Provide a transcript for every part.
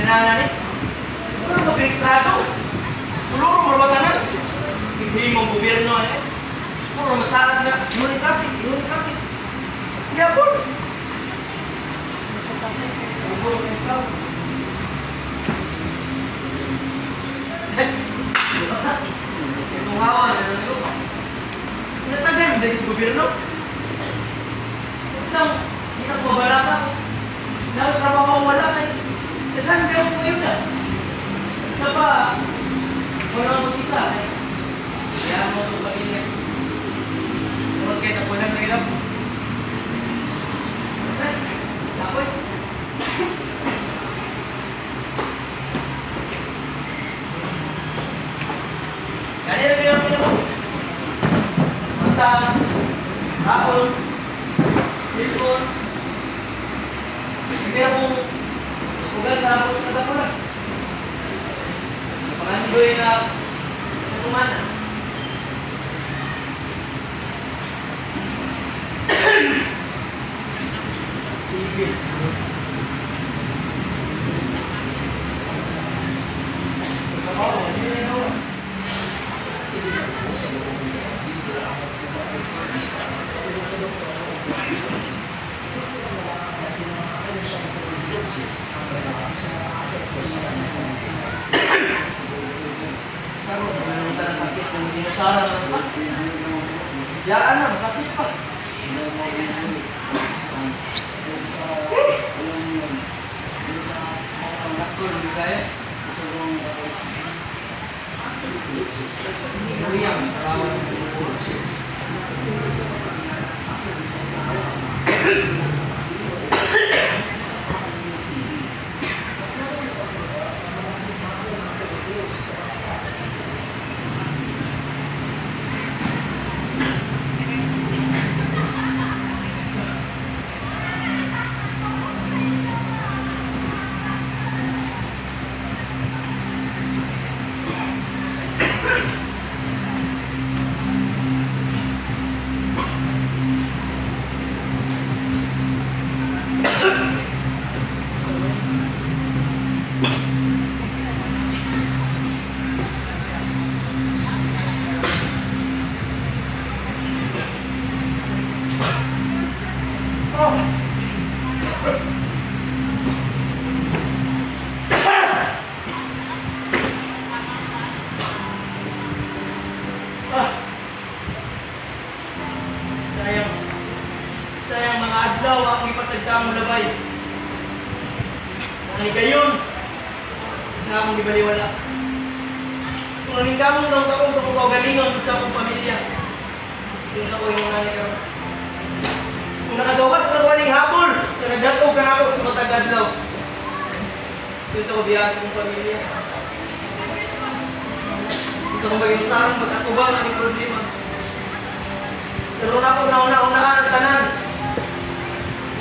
Kinahanglan ni. Wala mo registrado. Puluro mo ba tanan? Hindi mo gobyerno eh. Puro masaad na. Inunin kapit. Yapon. Puro ikaw. Itong hawa na nyo. Natagan dari sa gobyerno. Hindi na pabala ka. Nakatrabaho wala kayo. Tagan kayo mo yun na. Isa pa, walang mag-isa eh. Kaya mo ito pag-ilit. Huwag kayo napunan na ilap. Apoy. Ganyan na kayo mo. Mata, taon, silpon. Kaya kung ugat sa hapos na dapat. Pangandoy na kumana. Tigil. Karon naman na sakit kung dinusara lang pa. Yaan na, masakit pa. Sayang mga adlaw ang ipasagda mo labay. Ang gayon na akong ibaliwala. Kung naning kamong taong ako sa kong kaugalingon sa akong pamilya, yun ako yung nanay ka. Kung nakagawas na waling habol, nagdatog ka na ako sa matag adlaw. Yun ako biya sa kong pamilya. Ito kong bagay sarang magkatubang ang aking problema. Pero na ako nauna-unaan at tanan.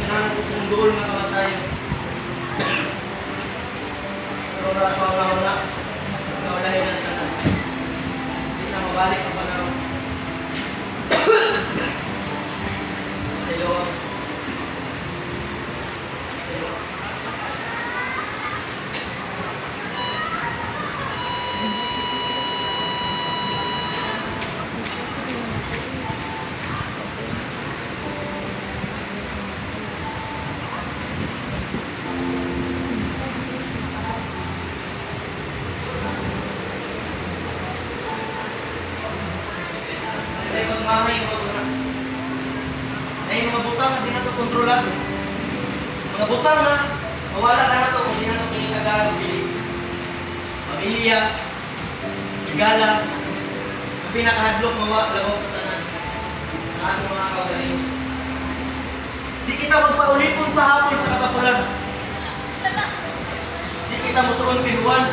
Kailangan ko sundol mga kamatayan. Pero na ako nauna. Naulahin ang tanan. Hindi na mabalik ang panahon. Sa iyo. Sa iyo. Magmamay yung mga ay mga butang na di na ito kontrolado. Mga butang na mawala ka na ito kung di na ito pinitagalan o bili. Pamilya, igala, ang pinakahadlok lagaw sa tanan na ating mga kaugaling. Di kita magpaulipon sa hapon sa katapulan. Di kita musuon pinuwan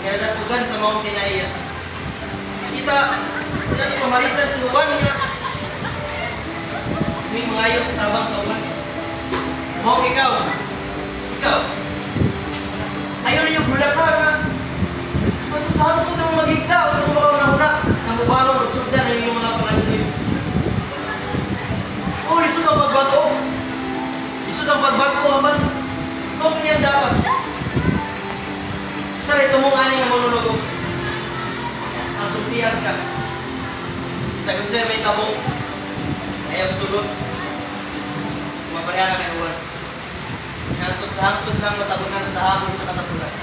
kaya natugan sa mga kinaiya. Kita pamarisan sa uban niya. May mga ayaw sa tabang sa uban. Mong ikaw. Ayaw ninyo bulata na. Ito sa ato ko nang magigda o sa mga una-una. Ang mubalong magsugdan na yung mga pangalit. O, lisod ang pagbato. Lisod ang pagbato, haman. Ito ganyan dapat. sultihan ka. Sagot sir, may tabong. Ayaw sugot. Mapareha na kayo Juan. Hantod sa hantod lang matabunan sa habon sa katatulan.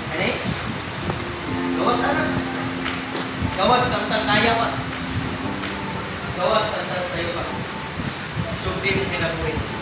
Ano eh? Gawas anak. Gawas samtang kaya pa. Gawas samtang sa'yo pa. Sugdi mong kinabuhin.